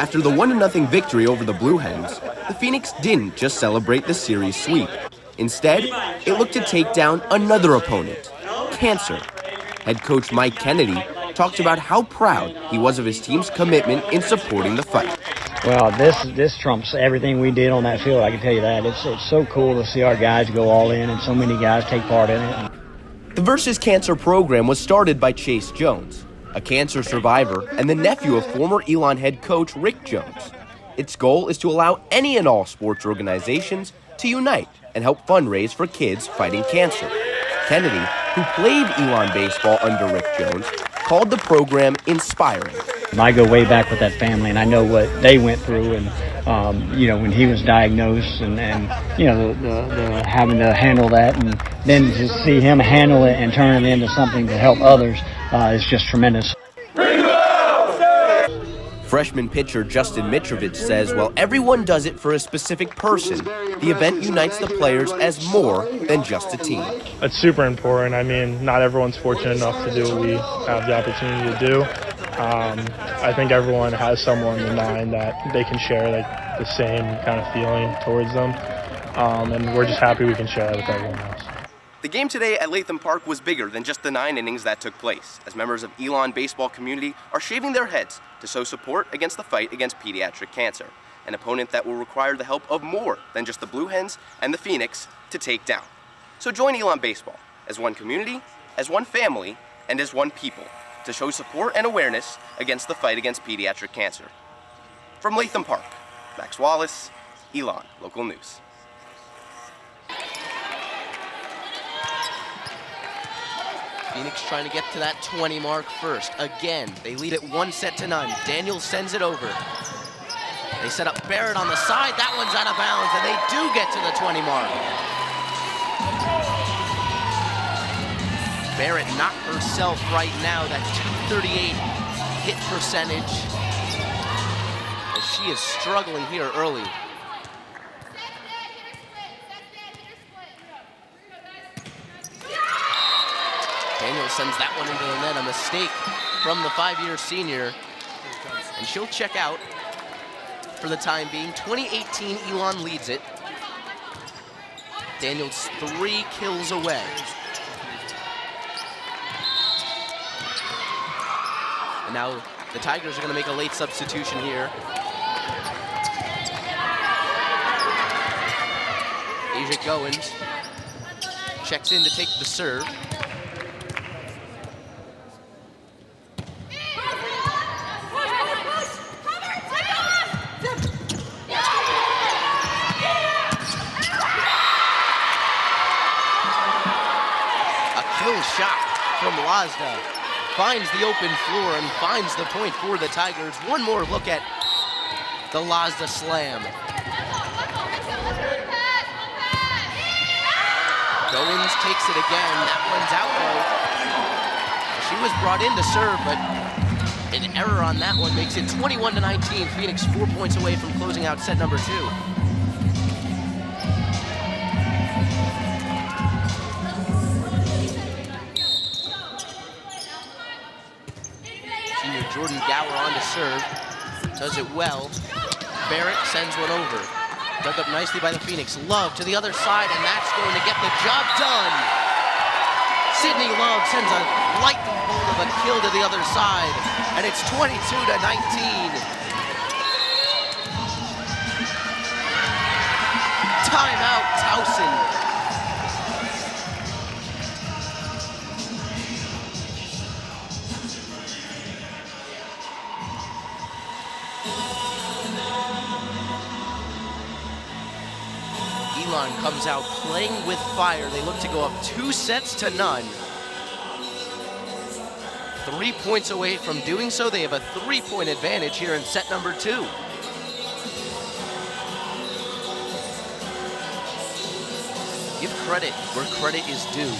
After the 1-0 victory over the Blue Hens, the Phoenix didn't just celebrate the series sweep. Instead, it looked to take down another opponent, cancer. Head coach Mike Kennedy talked about how proud he was of his team's commitment in supporting the fight. Well, this trumps everything we did on that field, I can tell you that. It's so cool to see our guys go all in and so many guys take part in it. The Versus Cancer program was started by Chase Jones, a cancer survivor and the nephew of former Elon head coach Rick Jones. Its goal is to allow any and all sports organizations to unite and help fundraise for kids fighting cancer. Kennedy, who played Elon baseball under Rick Jones, called the program inspiring. I go way back with that family, and I know what they went through, and when he was diagnosed, and the having to handle that, and then to see him handle it and turn it into something to help others is just tremendous. Freshman pitcher Justin Mitrovic says while everyone does it for a specific person, the event unites the players as more than just a team. It's super important. I mean, not everyone's fortunate enough to do what we have the opportunity to do. I think everyone has someone in mind that they can share the same kind of feeling towards them, and we're just happy we can share that with everyone else. The game today at Latham Park was bigger than just the 9 innings that took place, as members of Elon baseball community are shaving their heads to show support against the fight against pediatric cancer, an opponent that will require the help of more than just the Blue Hens and the Phoenix to take down. So join Elon baseball as one community, as one family, and as one people to show support and awareness against the fight against pediatric cancer. From Latham Park, Max Wallace, Elon Local News. Phoenix trying to get to that 20 mark first. Again, they lead it 1-0. Daniel sends it over. They set up Barrett on the side. That one's out of bounds, and they do get to the 20 mark. Barrett not herself right now, that 238 hit percentage. As she is struggling here early. Daniel sends that one into the net, a mistake from the 5-year senior. And she'll check out for the time being. 2018, Elon leads it. Daniel's 3 kills away. And now the Tigers are going to make a late substitution here. Asia Goins checks in to take the serve. Shot from Lazda, finds the open floor and finds the point for the Tigers. One more look at the Lazda slam. Goins takes it again. That one's out though. She was brought in to serve, but an error on that one makes it 21-19. Phoenix 4 points away from closing out set number 2. Jordan Gower on to serve, does it well. Barrett sends one over. Dug up nicely by the Phoenix. Love to the other side, and that's going to get the job done. Sydney Love sends a lightning bolt of a kill to the other side, and it's 22-19. Timeout, Towson. Elon comes out playing with fire. They look to go up 2-0. 3 points away from doing so. They have a 3-point advantage here in set number 2. Give credit where credit is due.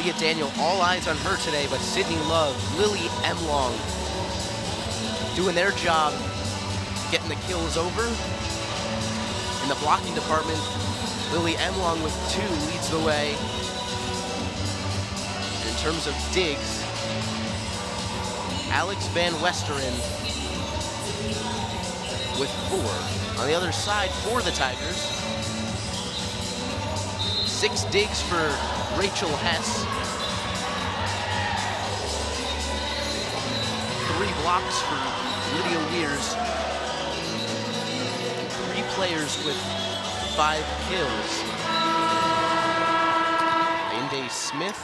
Leah Daniel, all eyes on her today, but Sydney Love, Lily Emlong doing their job, getting the kills over. In the blocking department, Lily Emlong with 2 leads the way. And in terms of digs, Alex Van Westeren with 4. On the other side for the Tigers, 6 digs for Rachel Hess. 3 blocks for Lydia Weirs. 3 players with 5 kills. Inde Smith,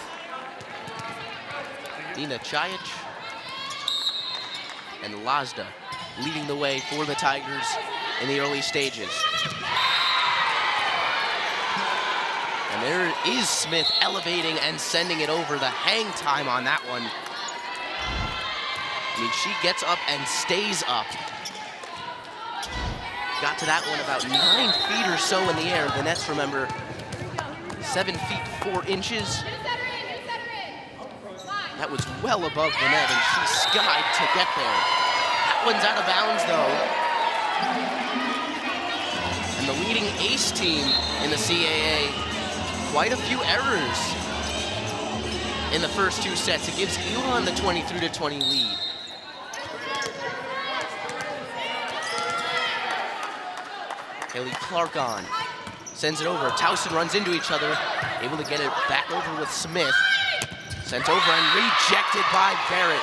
Nina Chajic, and Lazda leading the way for the Tigers in the early stages. And there is Smith elevating and sending it over. The hang time on that one. I mean, she gets up and stays up. Got to that one about 9 feet or so in the air. The net's, remember, 7 feet 4 inches. That was well above the net, and she skied to get there. That one's out of bounds, though. And the leading ace team in the CAA, quite a few errors in the first 2 sets. It gives Elon the 23-20 lead. Haley Clark on, sends it over. Towson runs into each other, able to get it back over with Smith. Sent over and rejected by Barrett.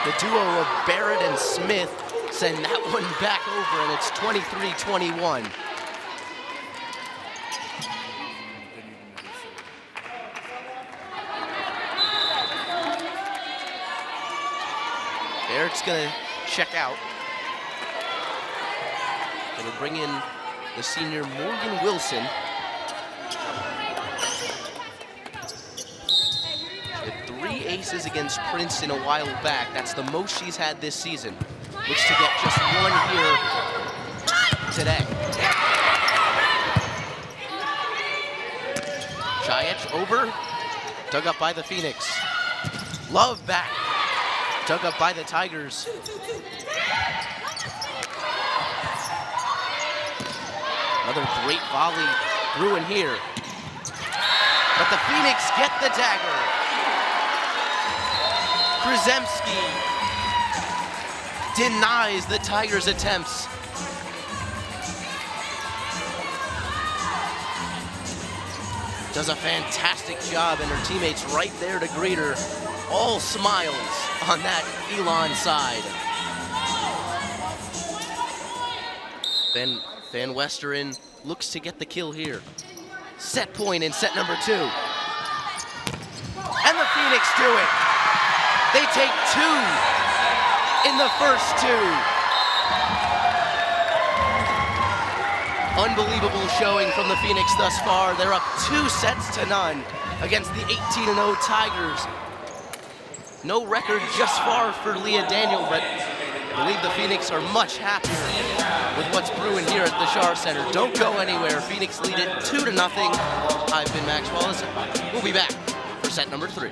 The duo of Barrett and Smith send that one back over, and it's 23-21. Barrett's gonna check out. Gonna bring in the senior Morgan Wilson. She had 3 aces against Princeton a while back. That's the most she's had this season. Looks to get just 1 here today. Chajic over, dug up by the Phoenix. Love back, dug up by the Tigers. Another great volley through in here. But the Phoenix get the dagger. Krzemski denies the Tigers' attempts. Does a fantastic job, and her teammates right there to greet her. All smiles on that Elon side. Van Westeren looks to get the kill here. Set point in set number 2. And the Phoenix do it. They take 2 in the first 2. Unbelievable showing from the Phoenix thus far. They're up 2-0 against the 18-0 Tigers. No record just far for Leah Daniel, but I believe the Phoenix are much happier with what's brewing here at the Shar Center. Don't go anywhere. Phoenix lead it 2-0. I've been Max Wallace. We'll be back for set number 3.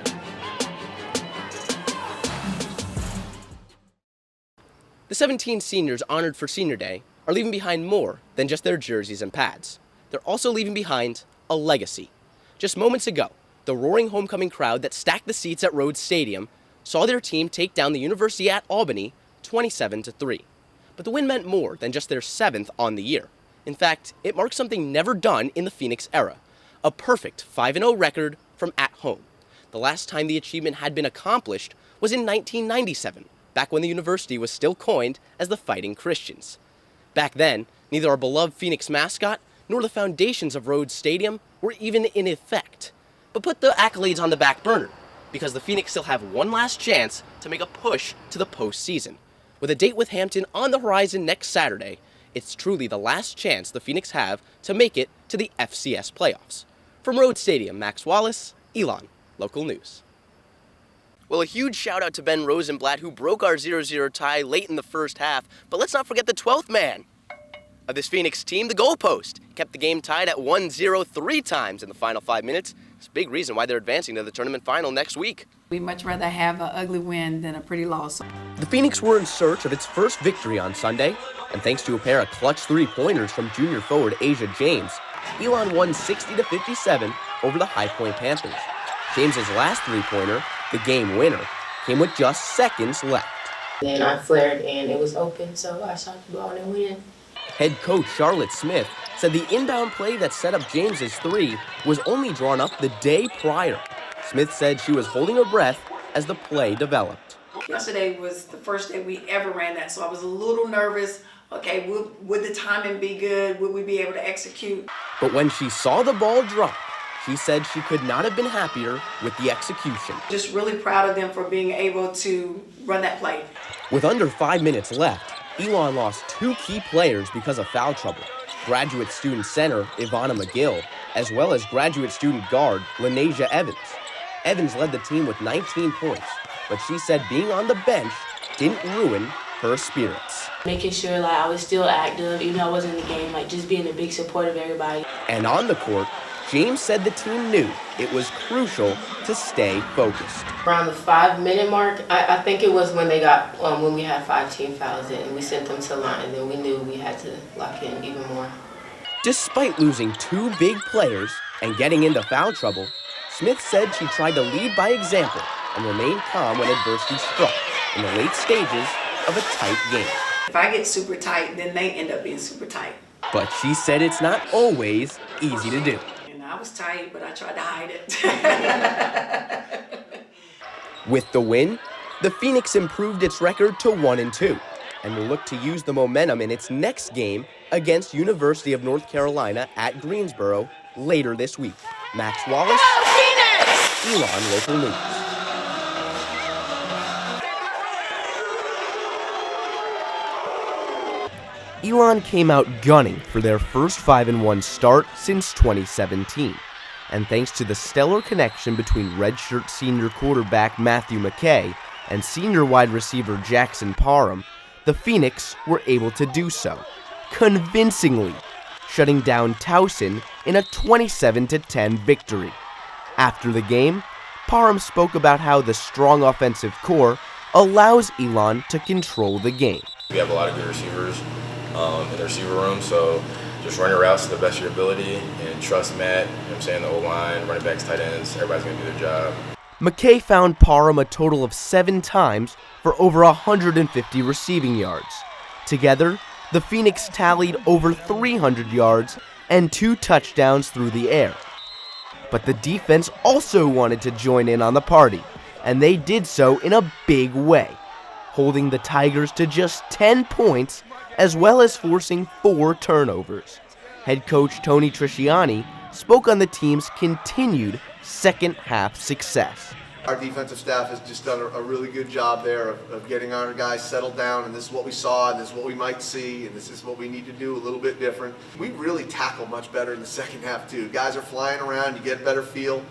The 17 seniors honored for Senior Day are leaving behind more than just their jerseys and pads. They're also leaving behind a legacy. Just moments ago, the roaring homecoming crowd that stacked the seats at Rhodes Stadium saw their team take down the University at Albany 27-3. But the win meant more than just their 7th on the year. In fact, it marked something never done in the Phoenix era, a perfect 5-0 record from at home. The last time the achievement had been accomplished was in 1997, back when the university was still coined as the Fighting Christians. Back then, neither our beloved Phoenix mascot nor the foundations of Rhodes Stadium were even in effect. But put the accolades on the back burner, because the Phoenix still have one last chance to make a push to the postseason. With a date with Hampton on the horizon next Saturday, it's truly the last chance the Phoenix have to make it to the FCS playoffs. From Rhodes Stadium, Max Wallace, Elon, Local News. Well, a huge shout out to Ben Rosenblatt, who broke our 0-0 tie late in the first half. But let's not forget the 12th man of this Phoenix team, the goalpost. Kept the game tied at 1-0 3 times in the final 5 minutes. It's a big reason why they're advancing to the tournament final next week. We'd much rather have an ugly win than a pretty loss. The Phoenix were in search of its first victory on Sunday, and thanks to a pair of clutch 3-pointers from junior forward Asia James, Elon won 60-57 over the High Point Panthers. James's last 3-pointer, the game winner, came with just seconds left. Then I flared and it was open, so I shot the ball and it went in. Head coach Charlotte Smith said the inbound play that set up James's three was only drawn up the day prior. Smith said she was holding her breath as the play developed. Yesterday was the first day we ever ran that, so I was a little nervous. Okay, would the timing be good? Would we be able to execute? But when she saw the ball drop, she said she could not have been happier with the execution. Just really proud of them for being able to run that play. With under 5 minutes left, Elon lost 2 key players because of foul trouble. Graduate student center Ivana McGill, as well as graduate student guard Lanasia Evans. Evans led the team with 19 points, but she said being on the bench didn't ruin her spirits. Making sure I was still active, even though I wasn't in the game, just being a big support of everybody. And on the court, James said the team knew it was crucial to stay focused. Around the 5-minute mark, I think it was when they got when we had 5 team fouls in, and we sent them to line, and then we knew we had to lock in even more. Despite losing 2 big players and getting into foul trouble, Smith said she tried to lead by example and remain calm when adversity struck in the late stages of a tight game. If I get super tight, then they end up being super tight. But she said it's not always easy to do. And I was tight, but I tried to hide it. With the win, the Phoenix improved its record to 1-2 and will look to use the momentum in its next game against University of North Carolina at Greensboro later this week. Max Wallace, Elon Local News. Elon came out gunning for their first 5-1 start since 2017. And thanks to the stellar connection between redshirt senior quarterback Matthew McKay and senior wide receiver Jackson Parham, the Phoenix were able to do so, convincingly, shutting down Towson in a 27-10 victory. After the game, Parham spoke about how the strong offensive core allows Elon to control the game. We have a lot of good receivers in the receiver room, so just run your routes to the best of your ability and trust Matt, the O-line, running backs, tight ends, everybody's going to do their job. McKay found Parham a total of 7 times for over 150 receiving yards. Together, the Phoenix tallied over 300 yards and 2 touchdowns through the air. But the defense also wanted to join in on the party, and they did so in a big way, holding the Tigers to just 10 points as well as forcing 4 turnovers. Head coach Tony Trisciani spoke on the team's continued second-half success. Our defensive staff has just done a really good job there of getting our guys settled down, and this is what we saw, and this is what we might see, and this is what we need to do a little bit different. We really tackle much better in the second half too. Guys are flying around, you get a better feel,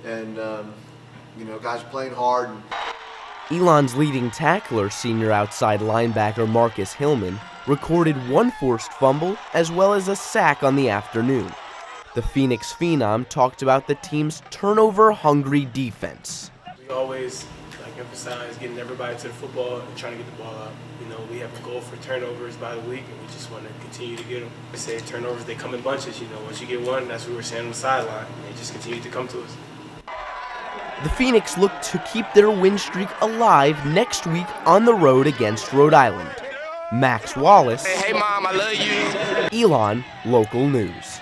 and guys are playing hard. Elon's leading tackler, senior outside linebacker Marcus Hillman, recorded 1 forced fumble as well as a sack on the afternoon. The Phoenix Phenom talked about the team's turnover-hungry defense. We always emphasize getting everybody to the football and trying to get the ball out. We have a goal for turnovers by the week, and we just want to continue to get them. I say turnovers, they come in bunches. Once you get one, that's what we were saying on the sideline. They just continue to come to us. The Phoenix look to keep their win streak alive next week on the road against Rhode Island. Max Wallace, Hey, Mom, I love you. Elon Local News.